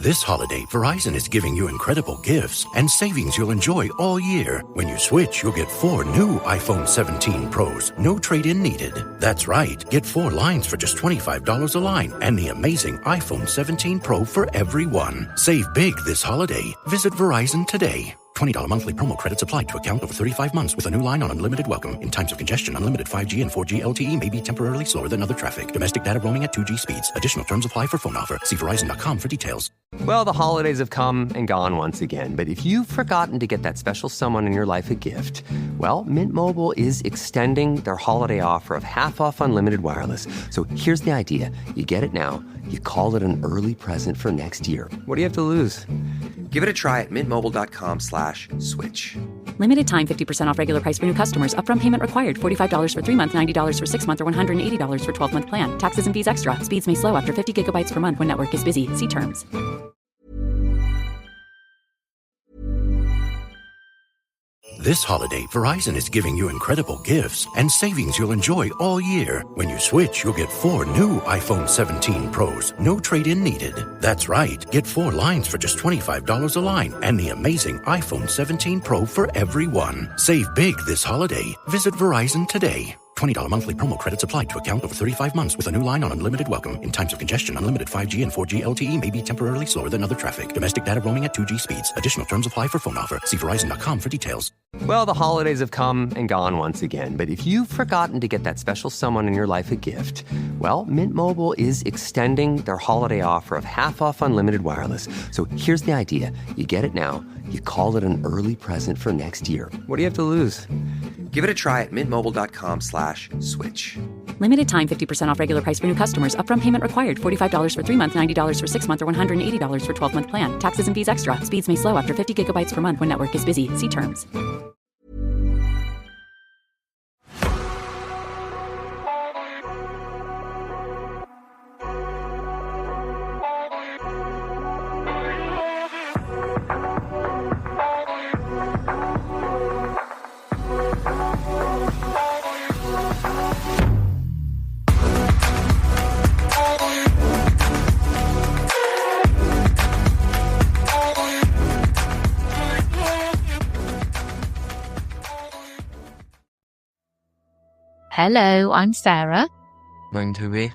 This holiday, Verizon is giving you incredible gifts and savings you'll enjoy all year. When you switch, you'll get 4 new iPhone 17 Pros. No trade-in needed. That's right. Get 4 lines for just $25 a line and the amazing iPhone 17 Pro for everyone. Save big this holiday. Visit Verizon today. $20 monthly promo credits applied to account over 35 months with a new line on unlimited welcome. In times of congestion, unlimited 5G and 4G LTE may be temporarily slower than other traffic. Domestic data roaming at 2G speeds. Additional terms apply for phone offer. See Verizon.com for details. Well, the holidays have come and gone once again. But if you've forgotten to get that special someone in your life a gift, well, Mint Mobile is extending their holiday offer of half off unlimited wireless. So here's the idea. You get it now. You call it an early present for next year. What do you have to lose? Give it a try at mintmobile.com/switch. Limited time 50% off regular price for new customers. Upfront payment required. $45 for 3 months, $90 for 6 months, or $180 for 12-month plan. Taxes and fees extra. Speeds may slow after 50 gigabytes per month when network is busy. See terms. This holiday, Verizon is giving you incredible gifts and savings you'll enjoy all year. When you switch, you'll get 4 new iPhone 17 Pros. No trade-in needed. That's right. Get 4 lines for just $25 a line and the amazing iPhone 17 Pro for everyone. Save big this holiday. Visit Verizon today. $20 monthly promo credits applied to account over 35 months with a new line on unlimited welcome. In times of congestion, unlimited 5G and 4G LTE may be temporarily slower than other traffic. Domestic data roaming at 2G speeds. Additional terms apply for phone offer. See Verizon.com for details. Well, the holidays have come and gone once again. But if you've forgotten to get that special someone in your life a gift, well, Mint Mobile is extending their holiday offer of half off unlimited wireless. So here's the idea. You get it now. You call it an early present for next year. What do you have to lose? Give it a try at mintmobile.com/switch. Limited time 50% off regular price for new customers. Upfront payment required. $45 for 3 months, $90 for 6 months, or $180 for 12-month plan. Taxes and fees extra. Speeds may slow after 50 gigabytes per month when network is busy. See terms. Hello, I'm Sarah. Going to be.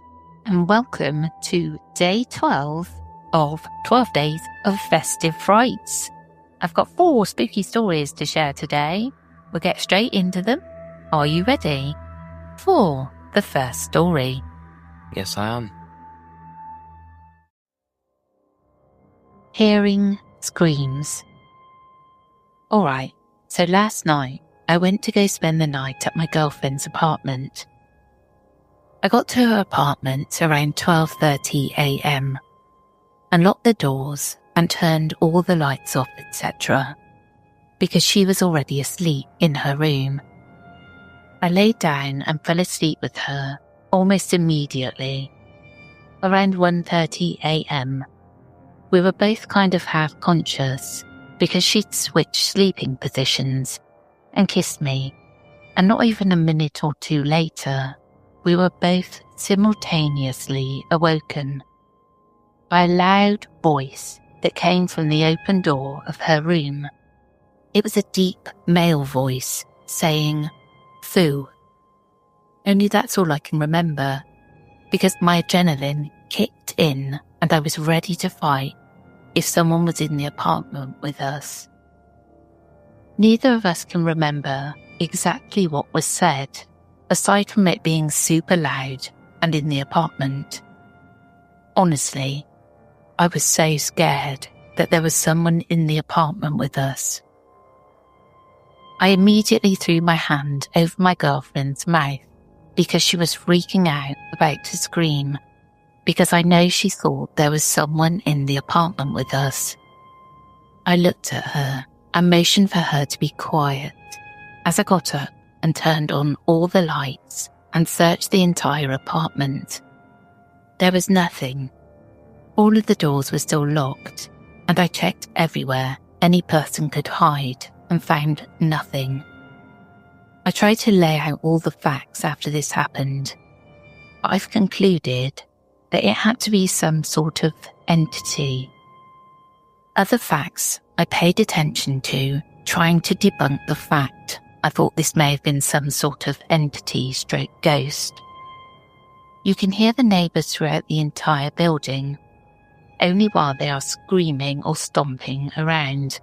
And welcome to day 12 of 12 days of Festive Frights. I've got 4 spooky stories to share today. We'll get straight into them. Are you ready? For the first story. Yes, I am. Hearing screams. Alright, so last night, I went to go spend the night at my girlfriend's apartment. I got to her apartment around 12:30 a.m. and locked the doors and turned all the lights off, etc. because she was already asleep in her room. I laid down and fell asleep with her almost immediately. Around 1:30 a.m. we were both kind of half conscious because she'd switched sleeping positions and kissed me, and not even a minute or 2 later, we were both simultaneously awoken by a loud voice that came from the open door of her room. It was a deep male voice saying, "Foo." Only that's all I can remember, because my adrenaline kicked in and I was ready to fight if someone was in the apartment with us. Neither of us can remember exactly what was said, aside from it being super loud and in the apartment. Honestly, I was so scared that there was someone in the apartment with us. I immediately threw my hand over my girlfriend's mouth because she was freaking out, about to scream, because I know she thought there was someone in the apartment with us. I looked at her and motioned for her to be quiet as I got up and turned on all the lights and searched the entire apartment. There was nothing. All of the doors were still locked, and I checked everywhere any person could hide and found nothing. I tried to lay out all the facts after this happened, but I've concluded that it had to be some sort of entity, Other facts I paid attention to, trying to debunk the fact I thought this may have been some sort of entity/ghost. You can hear the neighbours throughout the entire building, only while they are screaming or stomping around.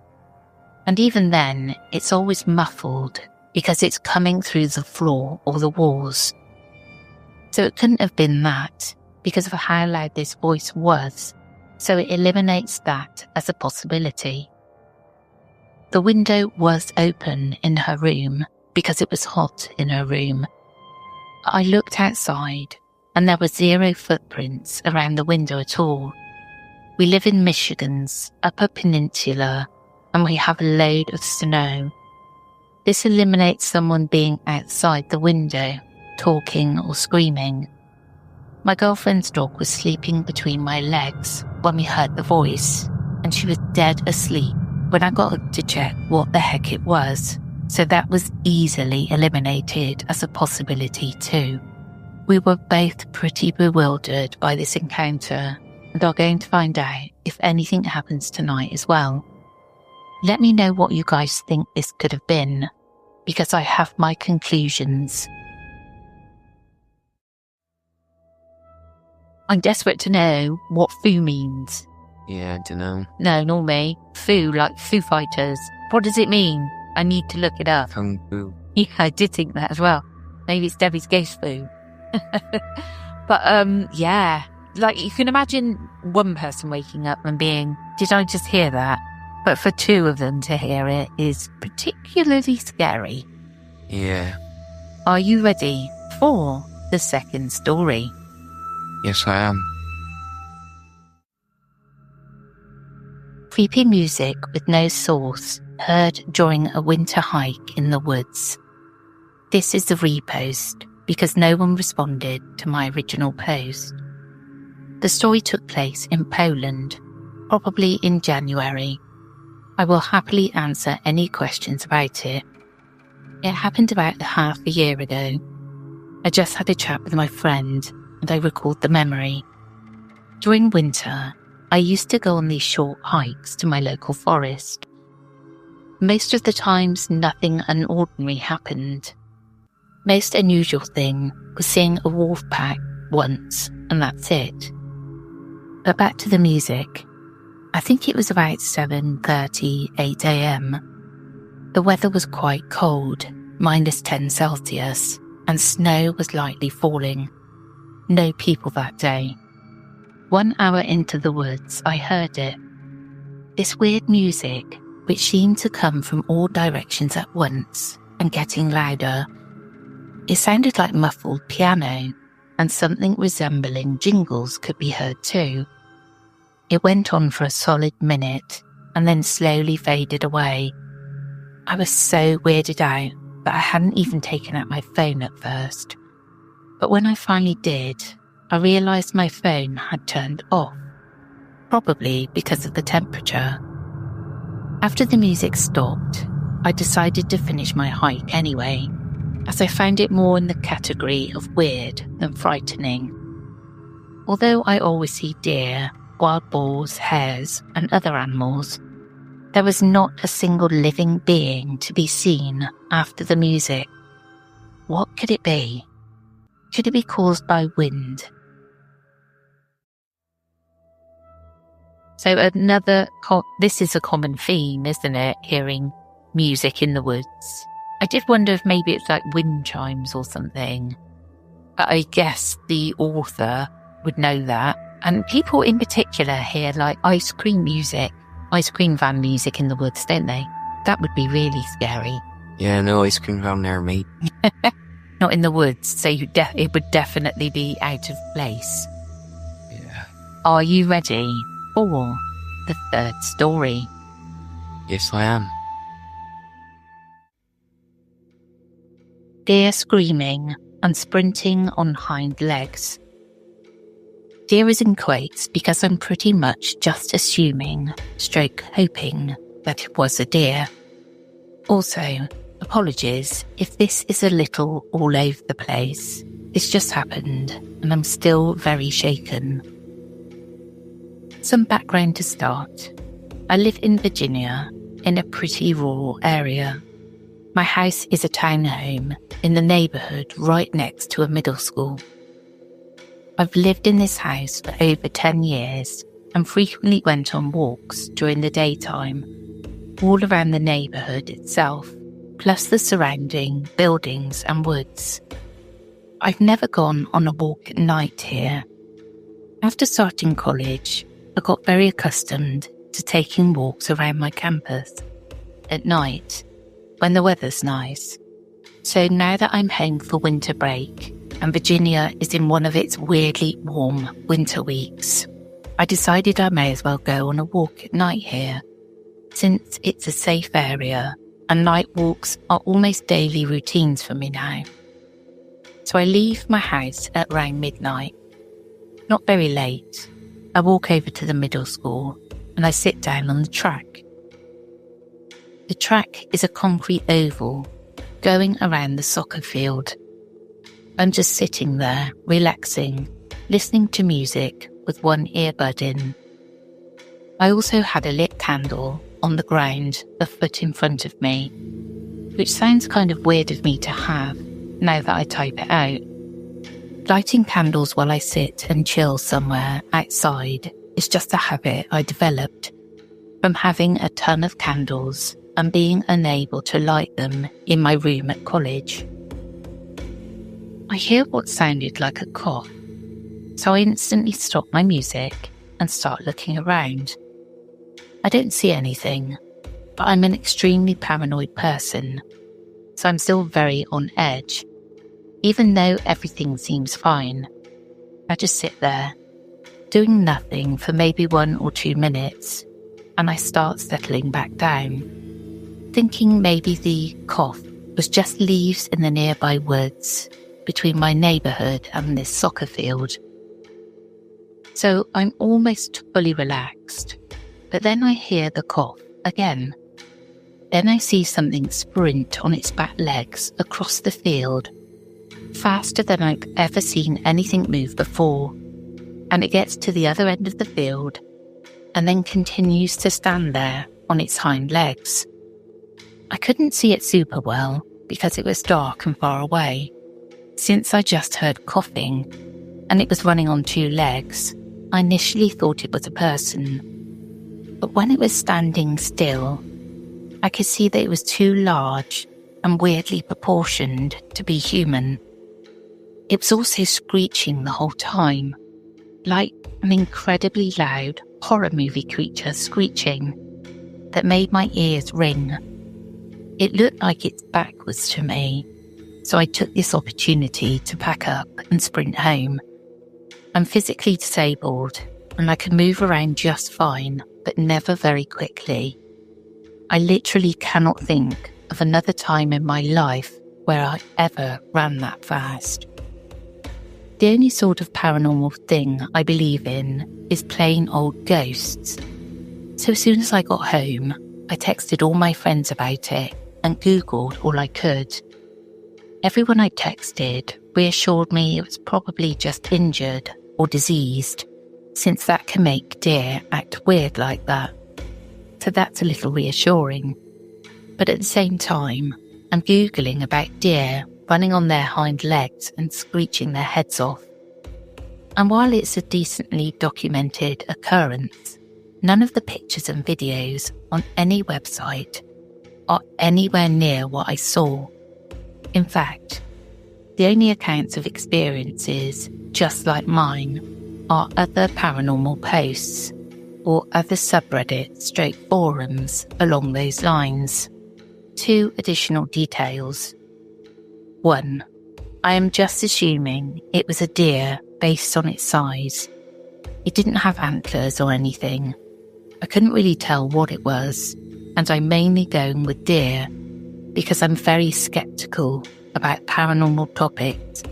And even then, it's always muffled because it's coming through the floor or the walls. So it couldn't have been that because of how loud this voice was, so it eliminates that as a possibility. The window was open in her room because it was hot in her room. I looked outside and there were 0 footprints around the window at all. We live in Michigan's Upper Peninsula and we have a load of snow. This eliminates someone being outside the window, talking or screaming. My girlfriend's dog was sleeping between my legs when we heard the voice, and she was dead asleep when I got up to check what the heck it was, so that was easily eliminated as a possibility too. We were both pretty bewildered by this encounter and are going to find out if anything happens tonight as well. Let me know what you guys think this could have been, because I have my conclusions. I'm desperate to know what foo means. Yeah, I don't know. No, nor me. Foo, like Foo Fighters. What does it mean? I need to look it up. Kung Fu. Yeah, I did think that as well. Maybe it's Debbie's ghost foo. But, yeah. Like, you can imagine one person waking up and being, did I just hear that? But for 2 of them to hear it is particularly scary. Yeah. Are you ready for the second story? Yes, I am. Creepy music with no source heard during a winter hike in the woods. This is the repost because no one responded to my original post. The story took place in Poland, probably in January. I will happily answer any questions about it. It happened about half a year ago. I just had a chat with my friend and I recalled the memory. During winter, I used to go on these short hikes to my local forest. Most of the times, nothing unordinary happened. Most unusual thing was seeing a wolf pack once, and that's it. But back to the music. I think it was about 7:30, 8 a.m. The weather was quite cold, -10 Celsius, and snow was lightly falling. No people that day. 1 hour into the woods, I heard it. This weird music, which seemed to come from all directions at once and getting louder. It sounded like muffled piano, and something resembling jingles could be heard too. It went on for a solid minute and then slowly faded away. I was so weirded out that I hadn't even taken out my phone at first. But when I finally did, I realised my phone had turned off, probably because of the temperature. After the music stopped, I decided to finish my hike anyway, as I found it more in the category of weird than frightening. Although I always see deer, wild boars, hares, and other animals, there was not a single living being to be seen after the music. What could it be? Could it be caused by wind? So this is a common theme, isn't it? Hearing music in the woods. I did wonder if maybe it's like wind chimes or something. But I guess the author would know that. And people in particular hear like ice cream van music in the woods, don't they? That would be really scary. Yeah, no ice cream van there, mate. Not in the woods, so it would definitely be out of place. Yeah. Are you ready for the third story? Yes, I am. Deer screaming and sprinting on hind legs. Deer is in quotes because I'm pretty much just assuming, hoping, that it was a deer. Also, apologies if this is a little all over the place. This just happened and I'm still very shaken. Some background to start. I live in Virginia, in a pretty rural area. My house is a townhome in the neighbourhood right next to a middle school. I've lived in this house for over 10 years and frequently went on walks during the daytime, all around the neighbourhood itself, plus the surrounding buildings and woods. I've never gone on a walk at night here. After starting college, I got very accustomed to taking walks around my campus at night when the weather's nice. So now that I'm home for winter break and Virginia is in one of its weirdly warm winter weeks, I decided I may as well go on a walk at night here, since it's a safe area and night walks are almost daily routines for me now. So I leave my house at around midnight. Not very late. I walk over to the middle school and I sit down on the track. The track is a concrete oval going around the soccer field. I'm just sitting there, relaxing, listening to music with one earbud in. I also had a lit candle on the ground a foot in front of me, which sounds kind of weird of me to have now that I type it out. Lighting candles while I sit and chill somewhere outside is just a habit I developed from having a ton of candles and being unable to light them in my room at college. I hear what sounded like a cough, so I instantly stop my music and start looking around. I don't see anything, but I'm an extremely paranoid person, so I'm still very on edge. Even though everything seems fine, I just sit there, doing nothing for maybe 1 or 2 minutes, and I start settling back down, thinking maybe the cough was just leaves in the nearby woods between my neighbourhood and this soccer field. So I'm almost fully relaxed, but then I hear the cough again. Then I see something sprint on its back legs across the field, faster than I've ever seen anything move before, and it gets to the other end of the field and then continues to stand there on its hind legs. I couldn't see it super well because it was dark and far away. Since I just heard coughing and it was running on 2 legs, I initially thought it was a person. But when it was standing still, I could see that it was too large and weirdly proportioned to be human. It was also screeching the whole time, like an incredibly loud horror movie creature screeching that made my ears ring. It looked like its back was to me, so I took this opportunity to pack up and sprint home. I'm physically disabled and I can move around just fine, but never very quickly. I literally cannot think of another time in my life where I ever ran that fast. The only sort of paranormal thing I believe in is plain old ghosts. So as soon as I got home, I texted all my friends about it and Googled all I could. Everyone I texted reassured me it was probably just injured or diseased, since that can make deer act weird like that. So that's a little reassuring. But at the same time, I'm Googling about deer running on their hind legs and screeching their heads off. And while it's a decently documented occurrence, none of the pictures and videos on any website are anywhere near what I saw. In fact, the only accounts of experiences just like mine are other paranormal posts or other subreddits / forums along those lines. 2 additional details. 1. I am just assuming it was a deer based on its size. It didn't have antlers or anything. I couldn't really tell what it was, and I'm mainly going with deer because I'm very sceptical about paranormal topics,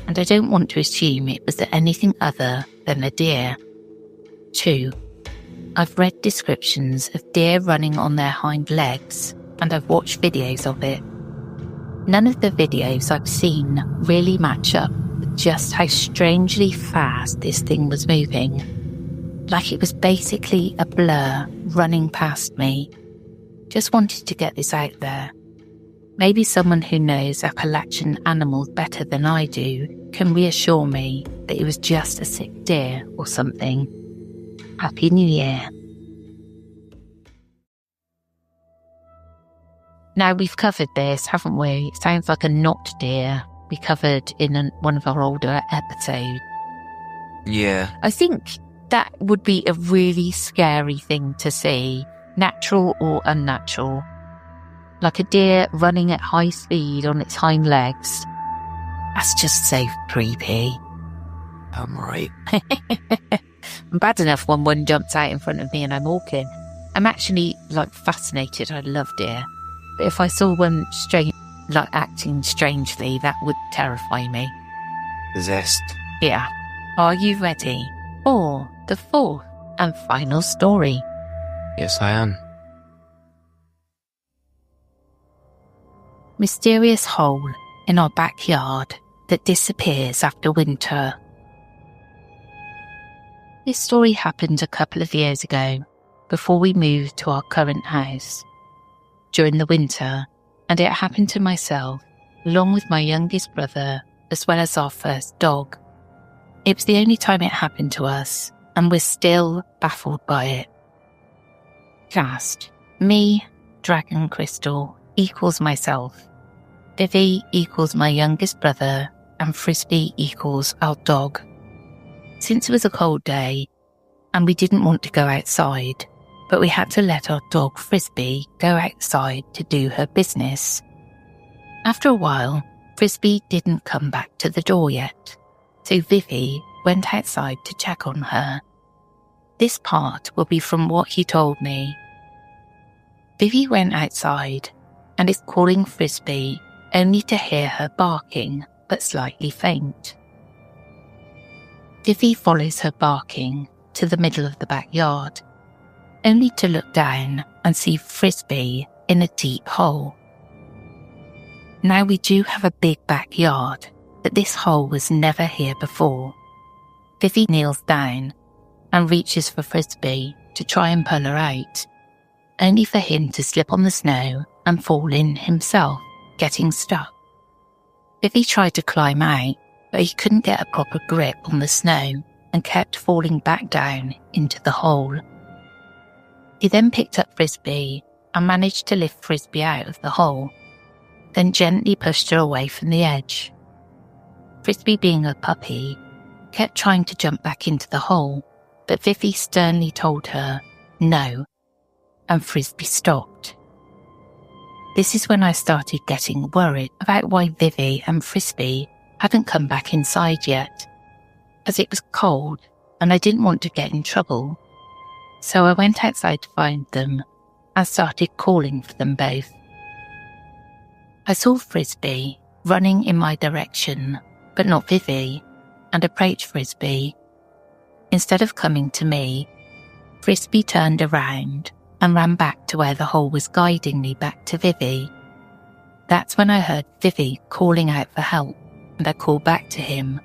and I don't want to assume it was anything other than a deer. 2. I've read descriptions of deer running on their hind legs, and I've watched videos of it. None of the videos I've seen really match up with just how strangely fast this thing was moving. like it was basically a blur running past me. Just wanted to get this out there. Maybe someone who knows Appalachian animals better than I do can reassure me that it was just a sick deer or something. Happy New Year. Now, we've covered this, haven't we? It sounds like a not deer we covered in one of our older episodes. Yeah. I think that would be a really scary thing to see, natural or unnatural. Like a deer running at high speed on its hind legs. That's just so creepy. I'm right. I'm bad enough when one jumps out in front of me and I'm walking. I'm actually fascinated. I love deer. But if I saw one acting strangely, that would terrify me. Possessed. Yeah. Are you ready for the fourth and final story? Yes, I am. Mysterious hole in our backyard that disappears after winter. This story happened a couple of years ago, before we moved to our current house. During the winter, and it happened to myself, along with my youngest brother, as well as our first dog. It was the only time it happened to us, and we're still baffled by it. Cast: me, Dragon Crystal, equals myself. Vivi equals my youngest brother, and Frisbee equals our dog. Since it was a cold day, and we didn't want to go outside, but we had to let our dog Frisbee go outside to do her business. After a while, Frisbee didn't come back to the door yet, so Vivi went outside to check on her. This part will be from what he told me. Vivi went outside and is calling Frisbee, only to hear her barking, but slightly faint. Vivi follows her barking to the middle of the backyard, only to look down and see Frisbee in a deep hole. Now, we do have a big backyard, but this hole was never here before. Vivi kneels down and reaches for Frisbee to try and pull her out, only for him to slip on the snow and fall in himself, getting stuck. Vivi tried to climb out, but he couldn't get a proper grip on the snow and kept falling back down into the hole. He then picked up Frisbee and managed to lift Frisbee out of the hole, then gently pushed her away from the edge. Frisbee, being a puppy, kept trying to jump back into the hole, but Vivi sternly told her no, and Frisbee stopped. This is when I started getting worried about why Vivi and Frisbee hadn't come back inside yet, as it was cold and I didn't want to get in trouble. So I went outside to find them and started calling for them both. I saw Frisbee running in my direction, but not Vivi, and approached Frisbee. Instead of coming to me, Frisbee turned around and ran back to where the hole was guiding me back to Vivi. That's when I heard Vivi calling out for help, and I called back to him.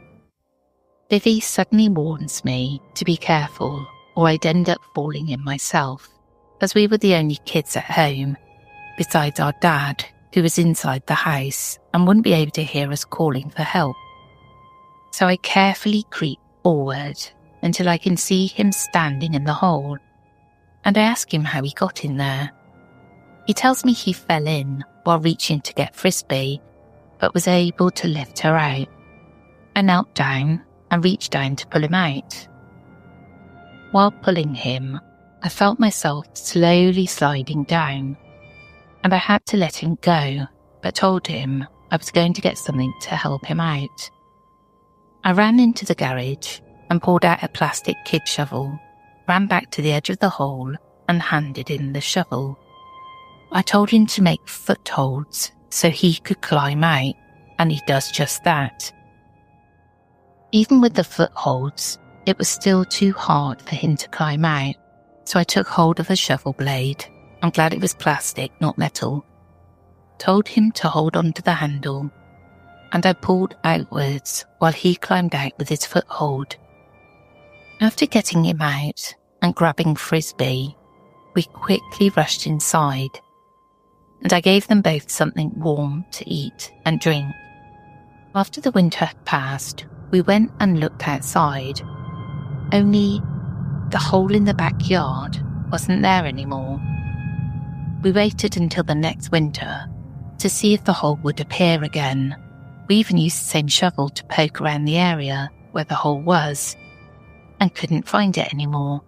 Vivi suddenly warns me to be careful, or I'd end up falling in myself, as we were the only kids at home, besides our dad, who was inside the house and wouldn't be able to hear us calling for help. So I carefully creep forward until I can see him standing in the hole, and I ask him how he got in there. He tells me he fell in while reaching to get Frisbee, but was able to lift her out. I knelt down and reached down to pull him out. While pulling him, I felt myself slowly sliding down, and I had to let him go, but told him I was going to get something to help him out. I ran into the garage and pulled out a plastic kid shovel, ran back to the edge of the hole and handed him the shovel. I told him to make footholds so he could climb out, and he does just that. Even with the footholds, it was still too hard for him to climb out, so I took hold of a shovel blade. I'm glad it was plastic, not metal. Told him to hold on to the handle, and I pulled outwards while he climbed out with his foothold. After getting him out, and grabbing Frisbee, we quickly rushed inside, and I gave them both something warm to eat and drink. After the winter had passed, we went and looked outside, only the hole in the backyard wasn't there anymore. We waited until the next winter to see if the hole would appear again. We even used the same shovel to poke around the area where the hole was, and couldn't find it anymore.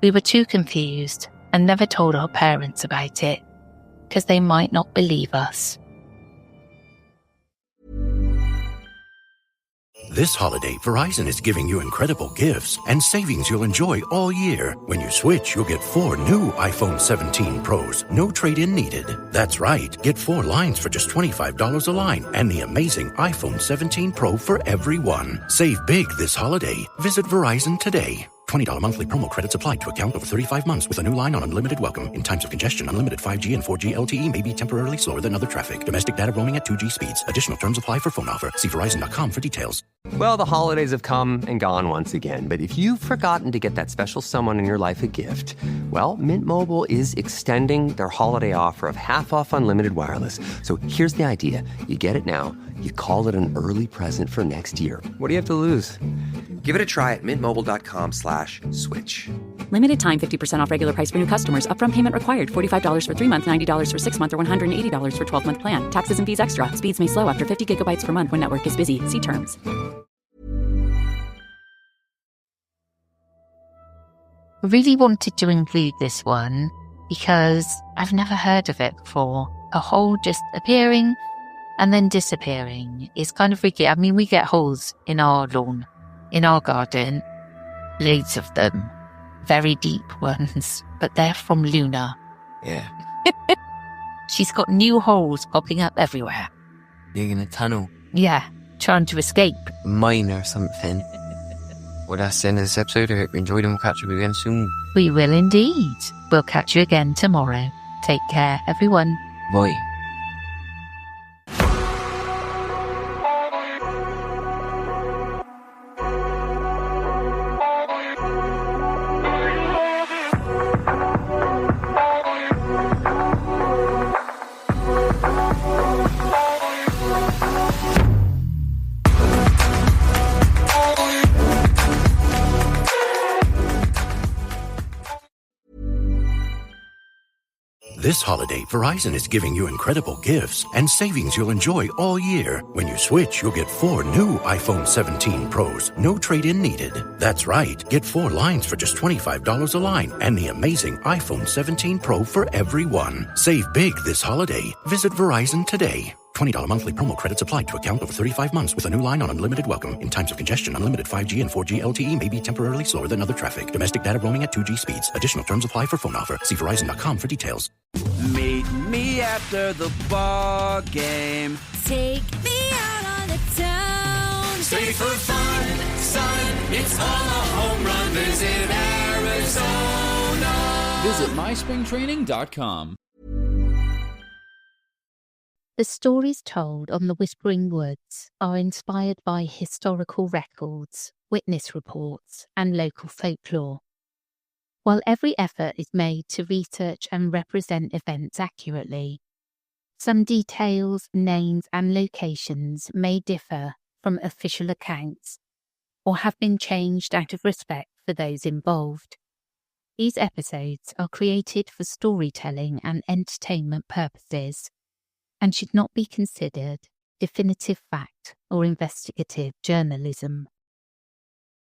We were too confused and never told our parents about it, because they might not believe us. This holiday, Verizon is giving you incredible gifts and savings you'll enjoy all year. When you switch, you'll get 4 new iPhone 17 Pros, no trade-in needed. That's right, get 4 lines for just $25 a line and the amazing iPhone 17 Pro for everyone. Save big this holiday. Visit Verizon today. $20 monthly promo credits applied to account over 35 months with a new line on unlimited welcome. In times of congestion, unlimited 5G and 4G LTE may be temporarily slower than other traffic. Domestic data roaming at 2G speeds. Additional terms apply for phone offer. See Verizon.com for details. Well, the holidays have come and gone once again, but if you've forgotten to get that special someone in your life a gift, well, Mint Mobile is extending their holiday offer of half off unlimited wireless. So here's the idea. You get it now. You call it an early present for next year. What do you have to lose? Give it a try at mintmobile.com/switch. Limited time 50% off regular price for new customers. Upfront payment required. $45 for 3 months, $90 for 6 months, or $180 for 12-month plan. Taxes and fees extra. Speeds may slow after 50 gigabytes per month when network is busy. See terms. I really wanted to include this one because I've never heard of it before. A hole just appearing and then disappearing is kind of freaky. I mean, we get holes in our lawn, in our garden, loads of them, very deep ones, but they're from Luna. Yeah. She's got new holes popping up everywhere. Digging a tunnel. Yeah, trying to escape. Mine or something. Well, that's the end of this episode. I hope you enjoyed and we'll catch up again soon. We will indeed. We'll catch you again tomorrow. Take care, everyone. Bye. This holiday, Verizon is giving you incredible gifts and savings you'll enjoy all year. When you switch, you'll get 4 new iPhone 17 Pros, no trade-in needed. That's right, get 4 lines for just $25 a line and the amazing iPhone 17 Pro for everyone. Save big this holiday. Visit Verizon today. $20 monthly promo credits applied to account over 35 months with a new line on unlimited welcome. In times of congestion, unlimited 5G and 4G LTE may be temporarily slower than other traffic. Domestic data roaming at 2G speeds. Additional terms apply for phone offer. See Verizon.com for details. Meet me after the ball game. Take me out on the town. Stay for fun, son. It's all a home run. Visit Arizona. Visit myspringtraining.com. The stories told on the Whispering Woods are inspired by historical records, witness reports, and local folklore. While every effort is made to research and represent events accurately, some details, names, and locations may differ from official accounts or have been changed out of respect for those involved. These episodes are created for storytelling and entertainment purposes and should not be considered definitive fact or investigative journalism.